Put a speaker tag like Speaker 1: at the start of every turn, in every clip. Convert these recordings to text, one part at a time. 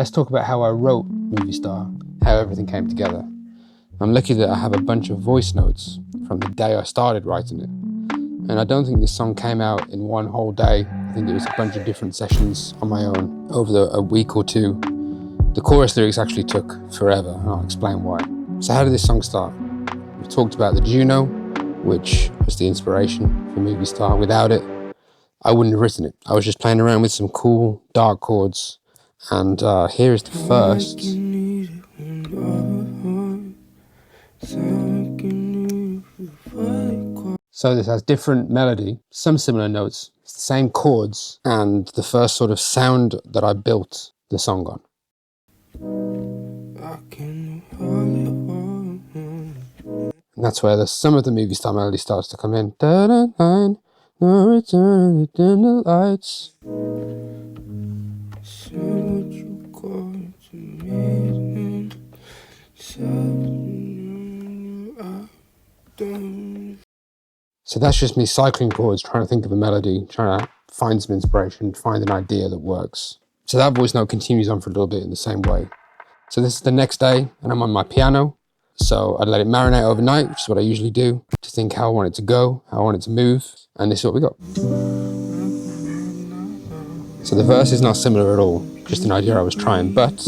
Speaker 1: let's talk about how I wrote Moviestar, how everything came together. I'm lucky that I have a bunch of voice notes from the day I started writing it. And I don't think this song came out in one whole day. I think it was a bunch of different sessions on my own over a week or two. The chorus lyrics actually took forever, and I'll explain why. So how did this song start? We talked about the Juno, which was the inspiration for Moviestar. Without it, I wouldn't have written it. I was just playing around with some cool dark chords. And here is the first. So this has different melody, some similar notes, it's the same chords, and the first sort of sound that I built the song on. And that's where some of the Moviestar melody starts to come in. No return to dim the lights. So that's just me cycling chords, trying to think of a melody, trying to find some inspiration, find an idea that works. So that voice note continues on for a little bit in the same way. So this is the next day, and I'm on my piano. So I'd let it marinate overnight, which is what I usually do, to think how I want it to go, how I want it to move, and this is what we got. So the verse is not similar at all, just an idea I was trying, but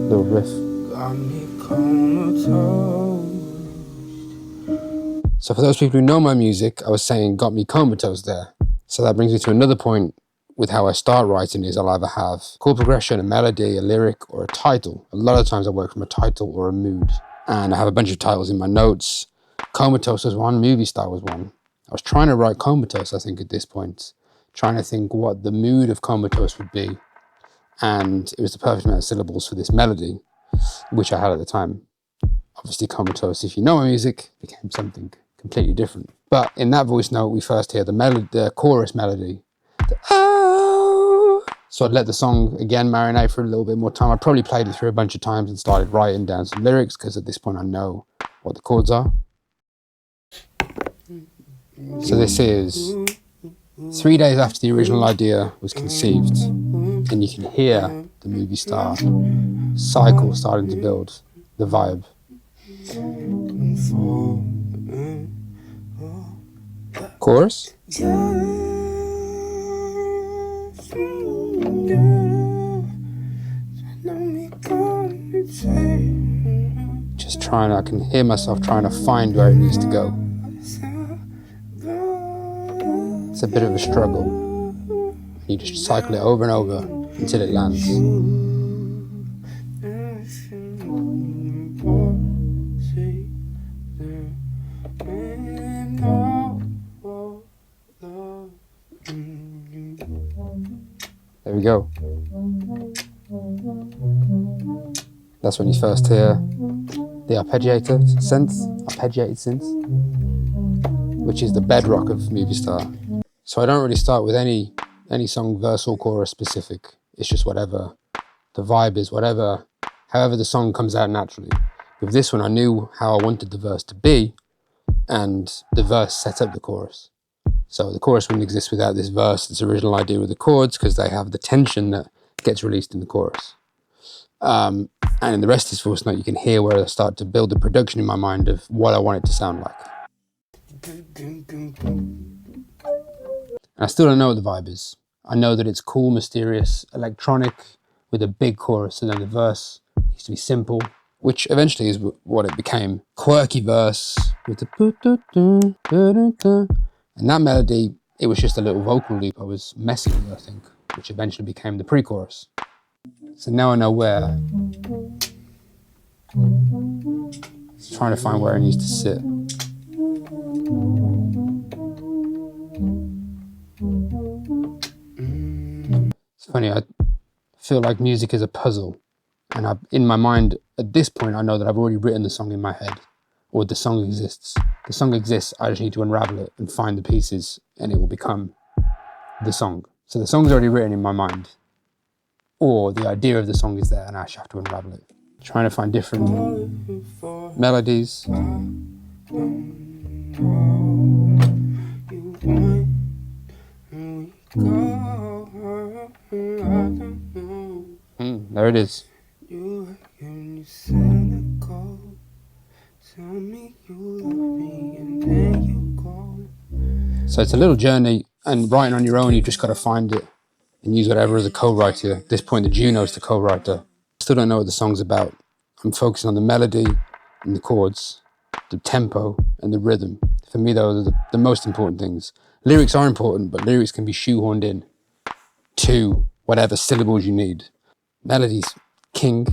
Speaker 1: little riff. So for those people who know my music, I was saying got me comatose there. So that brings me to another point with how I start writing is I'll either have chord progression, a melody, a lyric, or a title. A lot of times I work from a title or a mood. And I have a bunch of titles in my notes. Comatose was one, Moviestar was one. I was trying to write Comatose, I think, at this point. Trying to think what the mood of Comatose would be. And it was the perfect amount of syllables for this melody, which I had at the time. Obviously Comatose, if you know my music, became something completely different. But in that voice note, we first hear the chorus melody. Oh. So I'd let the song again marinate for a little bit more time. I probably played it through a bunch of times and started writing down some lyrics, because at this point I know what the chords are. So this is 3 days after the original idea was conceived, and you can hear the Moviestar cycle starting to build, the vibe. Chorus. Just trying, I can hear myself trying to find where it needs to go. It's a bit of a struggle. You just cycle it over and over until it lands. There we go. That's when you first hear the arpeggiated synth, which is the bedrock of Moviestar. So I don't really start with any song verse or chorus specific. It's just whatever the vibe is, however the song comes out naturally. With this one, I knew how I wanted the verse to be, and the verse set up the chorus. So the chorus wouldn't exist without this verse, this original idea with the chords, because they have the tension that gets released in the chorus. And in the rest of this voice note, you can hear where I start to build the production in my mind of what I want it to sound like. And I still don't know what the vibe is. I know that it's cool, mysterious, electronic, with a big chorus, and then the verse used to be simple, which eventually is what it became. Quirky verse with the and that melody, it was just a little vocal loop I was messing with, I think, which eventually became the pre-chorus. So now I know where. Just trying to find where it needs to sit. It's funny, I feel like music is a puzzle, and in my mind, at this point, I know that I've already written the song in my head, or the song exists. The song exists, I just need to unravel it and find the pieces, and it will become the song. So the song's already written in my mind. or the idea of the song is there and I actually have to unravel it. Trying to find different melodies. There it is. So it's a little journey, and writing on your own, you just got to find it and use whatever as a co-writer. At this point, the Juno's the co-writer. Still don't know what the song's about. I'm focusing on the melody and the chords, the tempo and the rhythm. For me, those are the most important things. Lyrics are important, but lyrics can be shoehorned in to whatever syllables you need. Melody's king,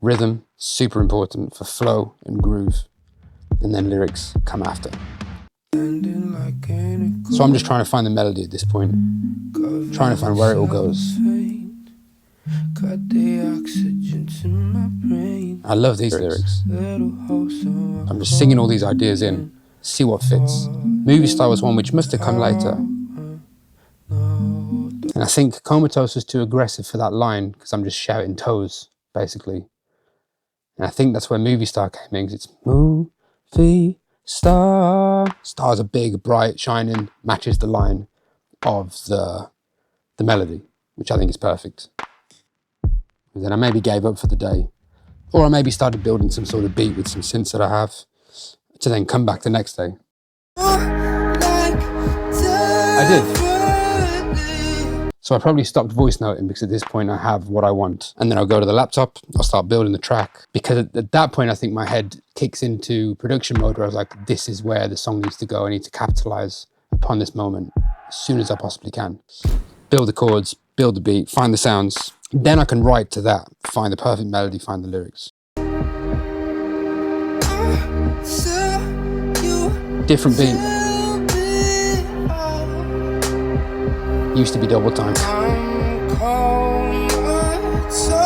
Speaker 1: rhythm, super important for flow and groove, and then lyrics come after. So I'm just trying to find the melody at this point, trying to find where it all goes. I love these lyrics. I'm just singing all these ideas in, see what fits. Moviestar was one which must have come later. And I think Comatose was too aggressive for that line because I'm just shouting toes, basically. And I think that's where Moviestar came in, because it's Moviestar. Stars are big, bright, shining, matches the line of the melody, which I think is perfect. And then I maybe gave up for the day. Or I maybe started building some sort of beat with some synths that I have to then come back the next day. I did. So I probably stopped voice noting because at this point I have what I want. And then I'll go to the laptop, I'll start building the track. Because at that point, I think my head kicks into production mode where I was like, this is where the song needs to go. I need to capitalize upon this moment as soon as I possibly can. Build the chords, build the beat, find the sounds. Then I can write to that, find the perfect melody, find the lyrics. Different beat. Used to be double time.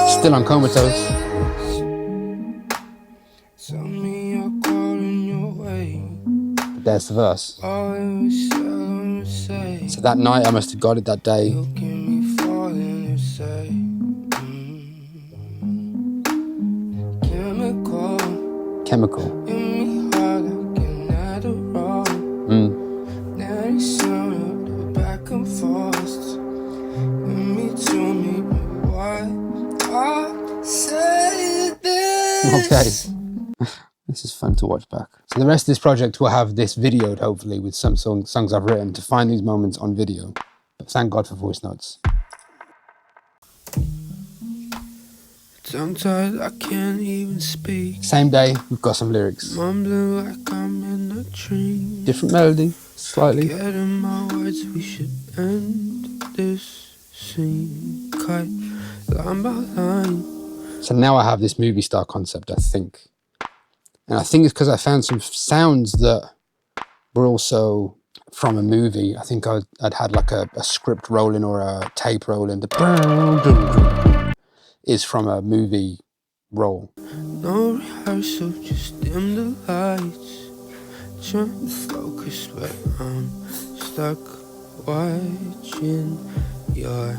Speaker 1: Still on Comatose. But there's the verse. So that night I must have got it that day. Chemical. Okay, this is fun to watch back. So the rest of this project will have this videoed, hopefully, with some songs I've written to find these moments on video. But thank God for voice notes.
Speaker 2: Sometimes I can't even speak.
Speaker 1: Same day, we've got some lyrics.
Speaker 2: Mumbling like I'm in a dream.
Speaker 1: Different melody, slightly.
Speaker 2: Getting my words, we should end this scene. Cut line by line.
Speaker 1: So now I have this Moviestar concept, I think. And I think it's because I found some sounds that were also from a movie. I think I'd had like a script rolling or a tape rolling. The is from a movie roll.
Speaker 2: No rehearsal, just dim the lights. Trying to focus, but I'm stuck watching your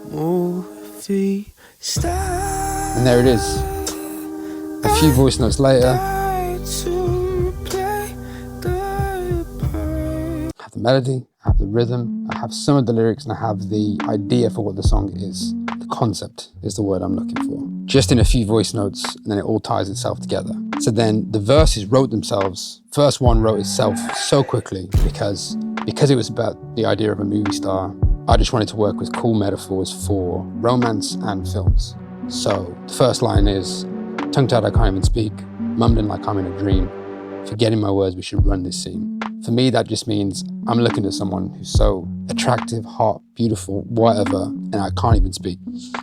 Speaker 2: movie star.
Speaker 1: And there it is. A few voice notes later. I have the melody, I have the rhythm, I have some of the lyrics, and I have the idea for what the song is. The concept is the word I'm looking for. Just in a few voice notes, and then it all ties itself together. So then the verses wrote themselves. First one wrote itself so quickly because it was about the idea of a movie star. I just wanted to work with cool metaphors for romance and films. So the first line is, tongue-tied I can't even speak, mumbling like I'm in a dream, forgetting my words, we should run this scene. For me, that just means I'm looking at someone who's so attractive, hot, beautiful, whatever, and I can't even speak.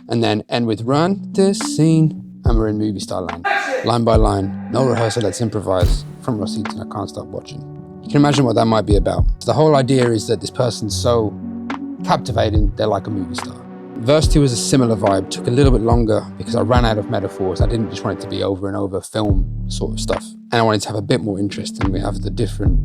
Speaker 1: And then end with run this scene, and we're in Moviestar land. Line by line, no rehearsal, let's improvise. From row seats and I can't stop watching. You can imagine what that might be about. So the whole idea is that this person's so captivating, they're like a movie star. Verse 2 was a similar vibe, took a little bit longer because I ran out of metaphors. I didn't just want it to be over and over film sort of stuff. And I wanted to have a bit more interest, and we have the different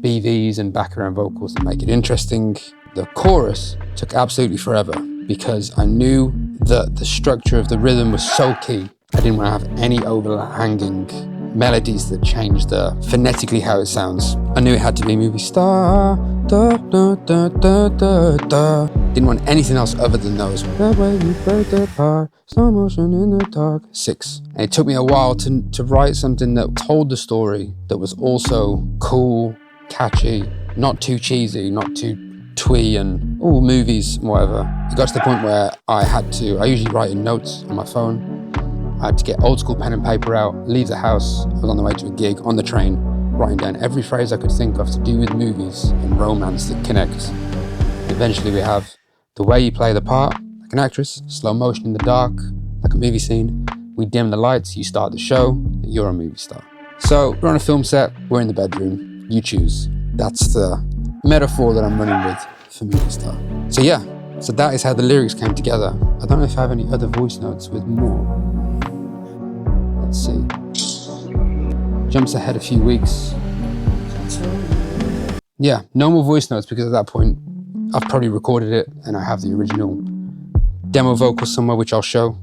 Speaker 1: BVs and background vocals that make it interesting. The chorus took absolutely forever. because I knew that the structure of the rhythm was so key. I didn't want to have any overhanging melodies that changed phonetically how it sounds. I knew it had to be Moviestar, da, da, da, da, da, da. Didn't want anything else other than those. The way you break the apart, slow motion in the dark. 6. And it took me a while to write something that told the story, that was also cool, catchy, not too cheesy, not too twee and all movies and whatever. It got to the point where I usually write in notes on my phone. I had to get old school pen and paper out, leave the house. I was on the way to a gig on the train, writing down every phrase I could think of to do with movies and romance that connects. Eventually we have the way you play the part, like an actress, slow motion in the dark, like a movie scene. We dim the lights, you start the show, you're a movie star. So we're on a film set, we're in the bedroom, you choose. That's the metaphor that I'm running with for movie star. So yeah, so that is how the lyrics came together. I don't know if I have any other voice notes with more. Let's see. Jumps ahead a few weeks. Yeah, no more voice notes because at that point I've probably recorded it and I have the original demo vocal somewhere which I'll show.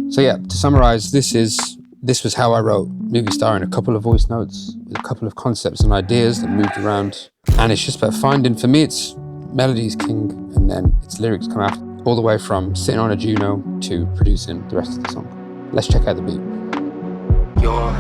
Speaker 1: So yeah, to summarize, this was how I wrote Movie Star in a couple of voice notes with a couple of concepts and ideas that moved around. And it's just about finding, for me it's melody's king and then its lyrics come after, all the way from sitting on a Juno to producing the rest of the song. Let's check out the beat.
Speaker 2: You're